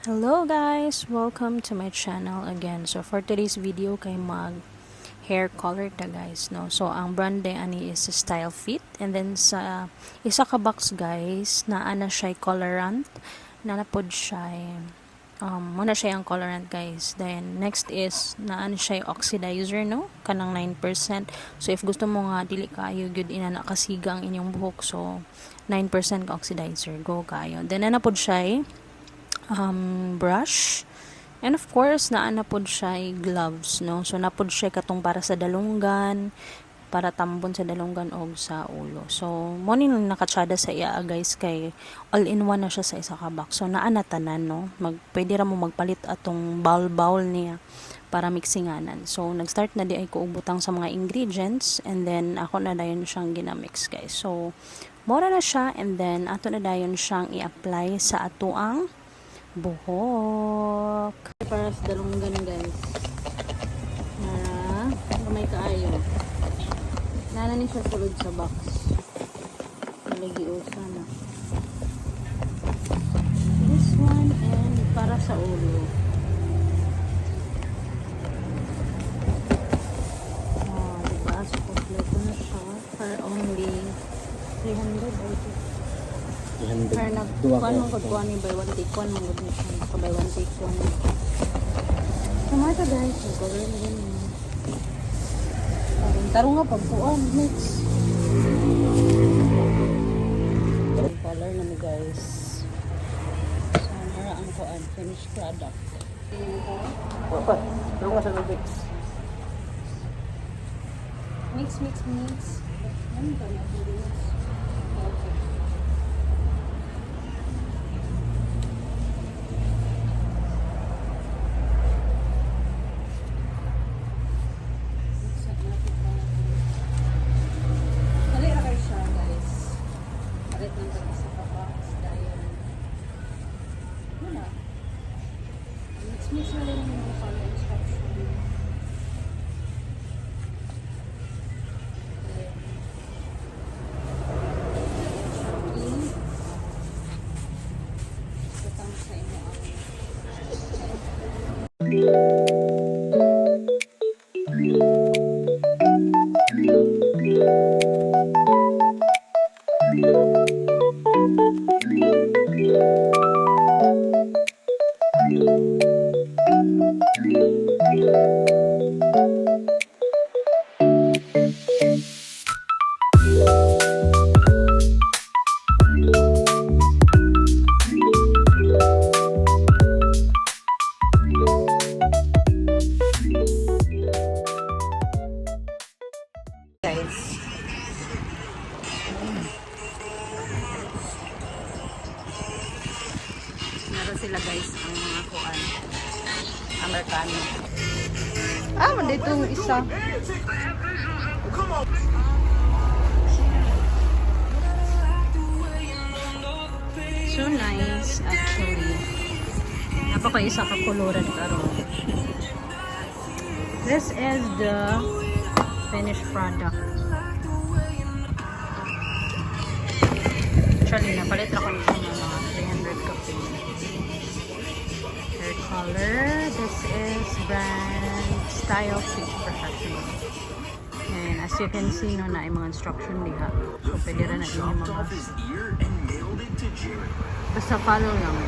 Hello guys! Welcome to my channel again. So for today's video kay mag hair color ta guys, no. So ang brand day ani is Style Fit, and then sa isa ka box guys naa na siya colorant, na pod siya muna siya ang colorant guys. Then next is naa na siya oxidizer, no, kanang 9%. So if gusto mo nga dili kayo gyud ina nakasiga ang inyong buhok, so 9% ka oxidizer, go kayo. Then na pod siya brush, and of course naa na pod siya gloves, no. So napod siya katong para sa dalunggan, para tambon sa dalunggan og sa ulo. So mo ni nakatsada sa iya guys, kay all in one na siya sa isa ka box. So naa na tanan, no. Pwede ra mo magpalit atong bowl niya para mixinganan. So nag-start na di ay ko butang sa mga ingredients, and then ako na dayon siyang ginamix guys. So mora na siya, and then ato na dayon siyang i-apply sa atoang buhok. Para sa dalunggan guys, na may kaayo nana ni siya sulod sa box, lagi usa na this one, and para sa ulo diba, so kompleto na siya for only 300 or kaya nagkuhan mong kagkuhan ni buy one take one mong good siya, naka buy one take one. Kamata guys, mag-color na rin tarong nga pagkuhan mix color na mo guys. So mara ang kuhan finished product. Apa? Tarong nga sa mix. Mix ano ba na mix? Okay. Mix na rin yung mga color instruction. Butang sa inyo ang guys. Meron sila guys ang mga kuan Amerikano. Dito yung isa. So nice actually. Napaka-isa ka koloran karon. This is the finished product. Actually, napalit na ko nito ng mga 300 kape. Hair color. This is brand Style Fit Professional. And as you can see, no, na yung mga instruction diha. So, pwede rin na yung mga basta follow lang.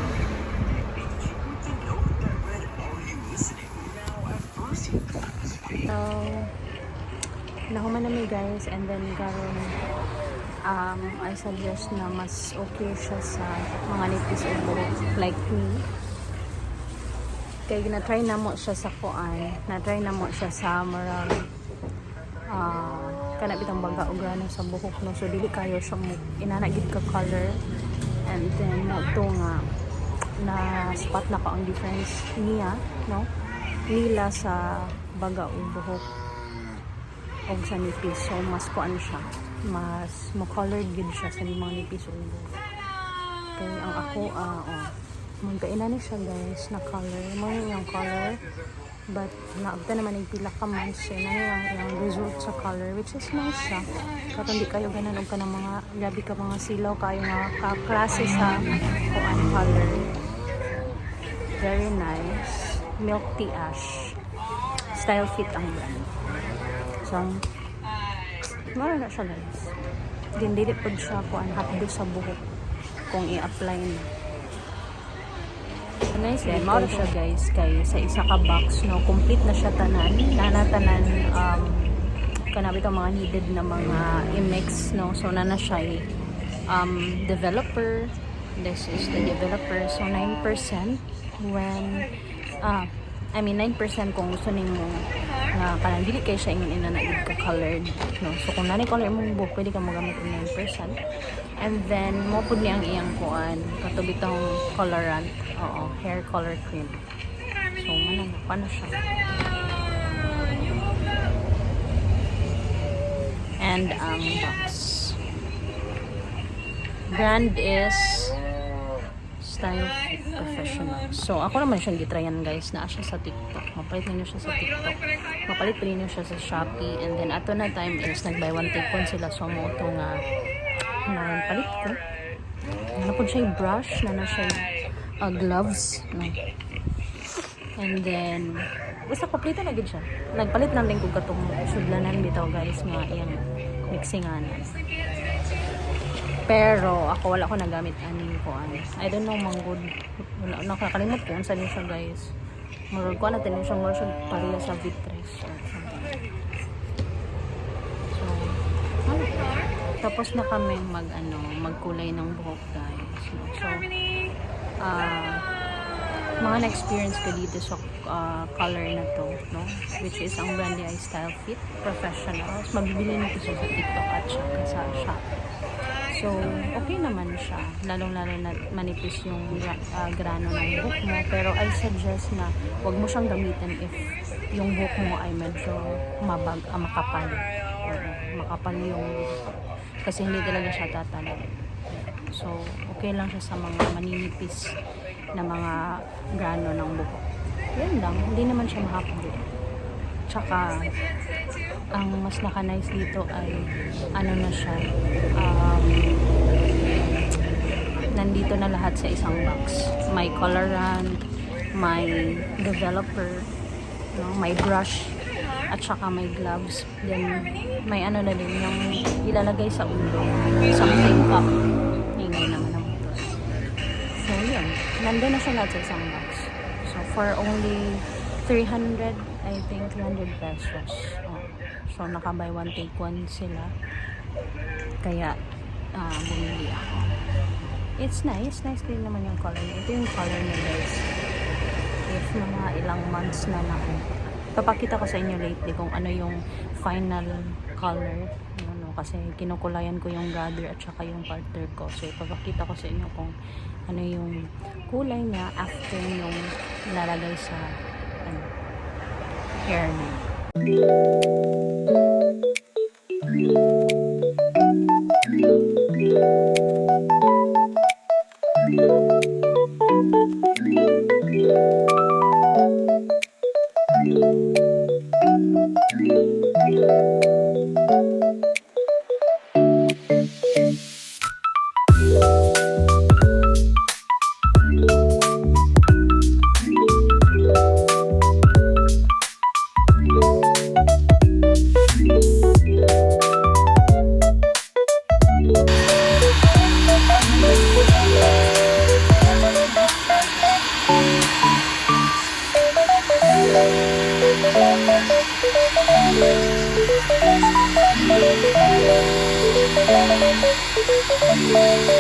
So, nahuman na mi guys, and then karon I suggest na mas okay siya sa mga nipis o buhok like me. Kaya na-try na mo siya sa kuan, na-try na mo siya sa marang kanap itong baga o grano sa buhok, no. So dili kayo siyang inanagid ka color, and then ito nga na spot na ko ang difference niya, no, nila sa baga o buhok og sa nipis. So mas kuan siya, mas mo-colored gid siya sa mga nipis o buhok. Okay, ang ako magkaina ni siya guys na color mo yung color, but naabta naman yung pila ka months na yung result sa color, which is nice siya. Kapag hindi kayo ganun ka ng mga gabi ka mga silaw kayo nga kaklase sa kuan color. Very nice. Milk tea ash. Style Fit ang brand. So, mara na siya guys. Dindili po siya po ang hapdo sa buhok kung i-apply na. Nice din. Mara siya guys kay sa isa ka box, no, complete na siya tanan. Tanan kanabi itong mga needed na mga i-mix, no. So, na siya developer. This is the developer. So, 9% when 9% kung gusto nimo na kanang dili kay siya ingon inanagid ka colored, no. So kung nani color mong buhok pwede ka magamit og 9%. And then mo pud ni ang iyang kuan katubit ang colorant, hair color cream. So manana pa na siya. And box brand is Style Fit Professional. So, ako naman siyang gitrayan guys, na siya sa TikTok. Mapalit ninyo siya sa TikTok. Mapalit pa ninyo siya sa Shopee. And then, ato na time is, nag-buy one take one sila. So, mo ito nga, palit ko. Ano po siya yung brush, na siya yung gloves. No? And then, basta kompleto na gid siya. Nagpalit na din ko katong sudlanan bitaw guys, nga yung mixinganan. Pero ako wala ko nagamit aning kuan. I don't know manggod. Wala nakakalimot ko unsa ni siya guys. Murag ko na tin siya murag siya pareha sa Vitres or something. So, tapos na kami magkulay ng buhok guys. So, mga na-experience ko dito sa color na to, no? Which is ang brand ay Style Fit Professional. Mabibili nito siya sa TikTok at saka sa Shopee. So, okay naman siya. Lalong-lalo na manipis yung grano ng buhok mo. Pero I suggest na huwag mo siyang gamitin if yung buhok mo ay medyo makapal. Makapal yung buhok. Kasi hindi talaga siya tatalab. So, okay lang siya sa mga maninipis na mga grano ng buhok. Yan lang. Hindi naman siya mahapdo. Tsaka, ang mas naka-nice dito ay na siya, nandito na lahat sa isang box. May colorant, may developer, no? May brush, at saka may gloves. Then may na din yung ilalagay sa ulo, something cup. Hindi naman ang ito. So yun, nandun na siya lahat sa isang box. So for only 300, I think 300 pesos. So, naka-buy one take one sila. Kaya, bumili ako. It's nice. Nice din naman yung color. Ito yung color niya guys. If mga ilang months na papakita ko sa inyo lately kung ano yung final color. Kasi kinukulayan ko yung brother at saka yung partner ko. So, ipapakita ko sa inyo kung ano yung kulay niya after yung nilalagay sa hair niya.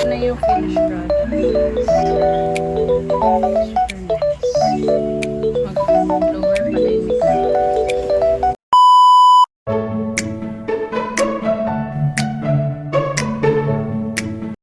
Na yung finished product.